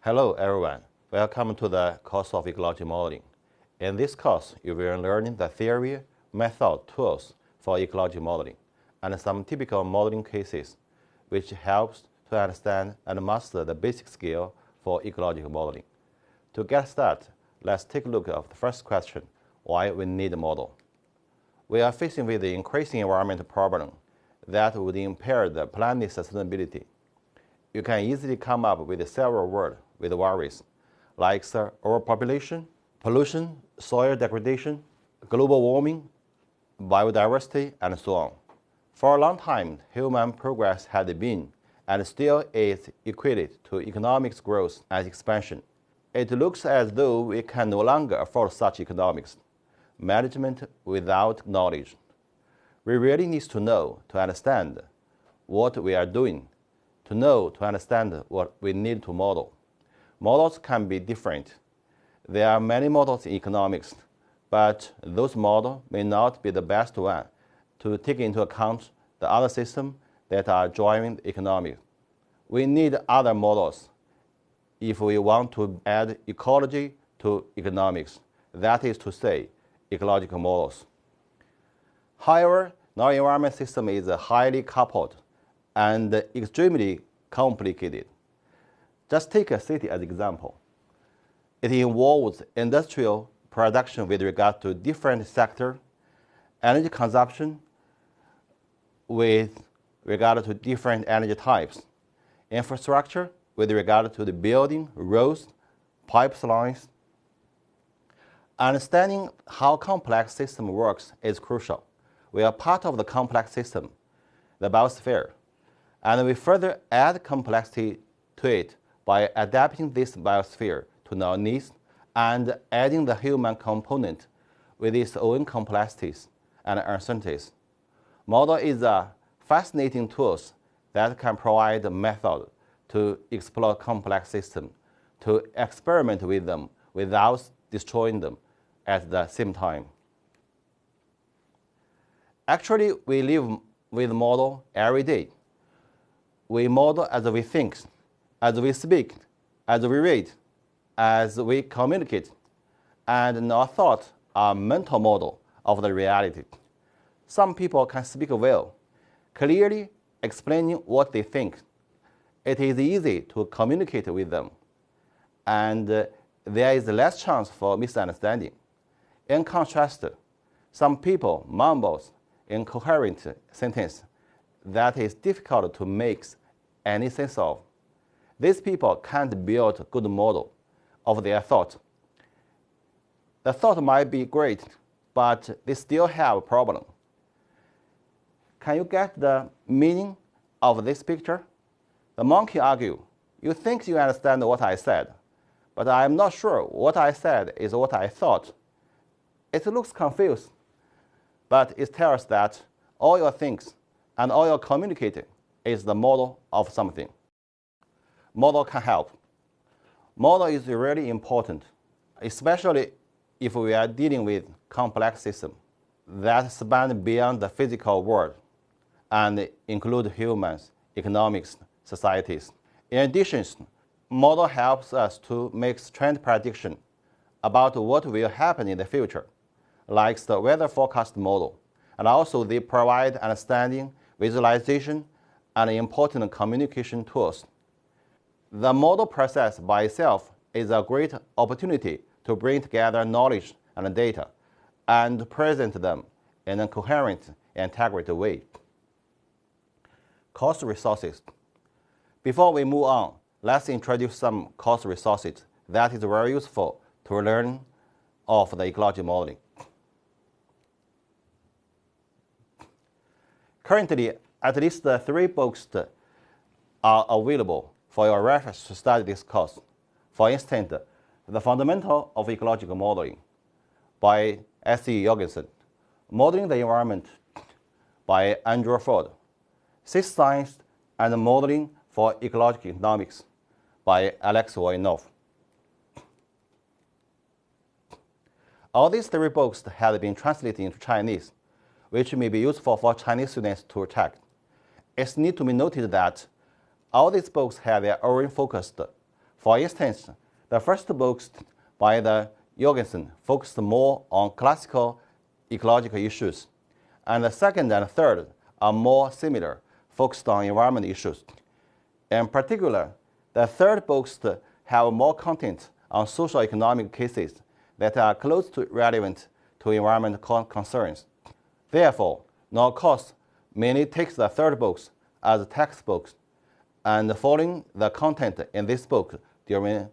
Hello everyone, welcome to the course of Ecological Modeling. In this course, you will learn the theory, method, tools for ecological modeling, and some typical modeling cases, which helps to understand and master the basic skill for ecological modeling. To get started, let's take a look at the first question, why we need a model. We are facing with the increasing environmental problem that would impair the planet's sustainability. You can easily come up with several words with worries, like overpopulation, pollution, soil degradation, global warming, biodiversity, and so on. For a long time, human progress had been and still is equated to economic growth and expansion. It looks as though we can no longer afford such economics management without knowledge. We really need to know to understand what we are doing, to know to understand what we need to model. Models can be different. There are many models in economics, but those models may not be the best one to take into account the other systems that are driving the economy. We need other models if we want to add ecology to economics, that is to say, ecological models. However, our environment system is highly coupled and extremely complicated. Just take a city as an example. It involves industrial production with regard to different sectors, energy consumption with regard to different energy types, infrastructure with regard to the building, roads, pipelines. Understanding how complex system works is crucial. We are part of the complex system, the biosphere, and we further add complexity to it by adapting this biosphere to our needs and adding the human component with its own complexities and uncertainties. Model is a fascinating tool that can provide a method to explore complex systems, to experiment with them without destroying them at the same time. Actually, we live with model every day. We model as we think, as we speak, as we read, as we communicate, and our thoughts are mental model of the reality. Some people can speak well, clearly explaining what they think. It is easy to communicate with them, and there is less chance for misunderstanding. In contrast, some people mumble incoherent sentences that is difficult to make any sense of. These people can't build a good model of their thought. The thought might be great, but they still have a problem. Can you get the meaning of this picture? The monkey argues, you think you understand what I said, but I am not sure what I said is what I thought. It looks confused, but it tells that all your things and all your communicating is the model of something. Model can help. Model is really important, especially if we are dealing with complex systems that span beyond the physical world and include humans, economics, societies. In addition, model helps us to make trend prediction about what will happen in the future, like the weather forecast model, and also they provide understanding, visualization, and important communication tools. The model process by itself is a great opportunity to bring together knowledge and data and present them in a coherent and integrated way. Course resources. Before we move on, let's introduce some course resources that is very useful to learn of the ecological modeling. Currently, at least 3 books are available for your reference to study this course. For instance, The Fundamental of Ecological Modeling by S.E. Jorgensen, Modeling the Environment by Andrew Ford, System Science and Modeling for Ecological Economics by Alex Voinov. All these 3 books have been translated into Chinese, which may be useful for Chinese students to check. It needs to be noted that all these books have their own focused For instance, the first books by the Jorgensen focused more on classical ecological issues, and the second and third are more similar, focused on environment issues. In particular, the third books have more content on social economic cases that are close to relevant to environmental concerns. Therefore, no course mainly takes the third books as textbooks and following the content in this book during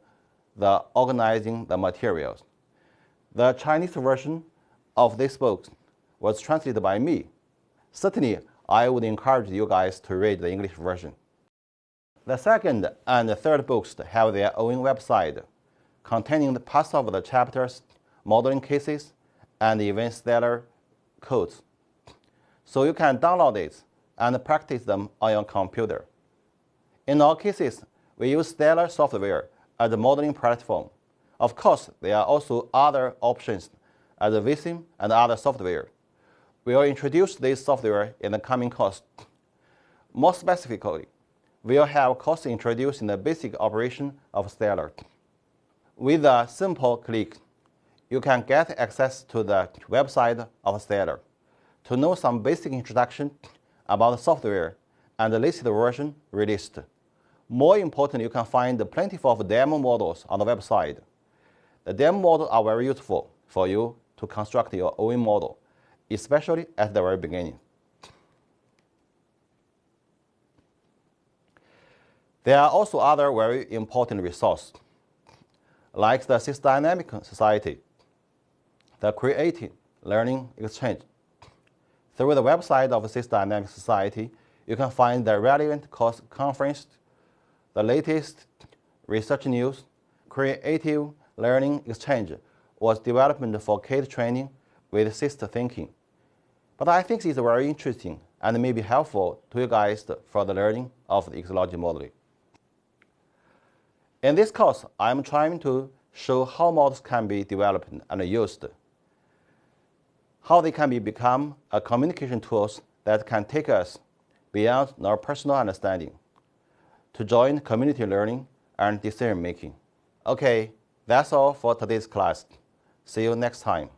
the organizing the materials. The Chinese version of this book was translated by me. Certainly, I would encourage you guys to read the English version. The second and third books have their own website containing the parts of the chapters, modeling cases, and event Stella codes. So you can download it and practice them on your computer. In all cases, we use Stella software as a modeling platform. Of course, there are also other options as Vsim and other software. We will introduce this software in the coming course. More specifically, we will have a course introducing the basic operation of Stella. With a simple click, you can get access to the website of Stella to know some basic introduction about the software and the latest version released. More important, you can find plenty of demo models on the website. The demo models are very useful for you to construct your own model, especially at the very beginning. There are also other very important resources, like the Systemdynamic Society, the Creative Learning Exchange. Through the website of the Systemdynamic Society, you can find the relevant course conference, the latest research news. Creative Learning Exchange was developed for kid training with system thinking. But I think it's very interesting and may be helpful to you guys for the learning of the ecological modeling. In this course, I'm trying to show how models can be developed and used, how they can become a communication tools that can take us beyond our personal understanding to join community learning and decision making. Okay, that's all for today's class. See you next time.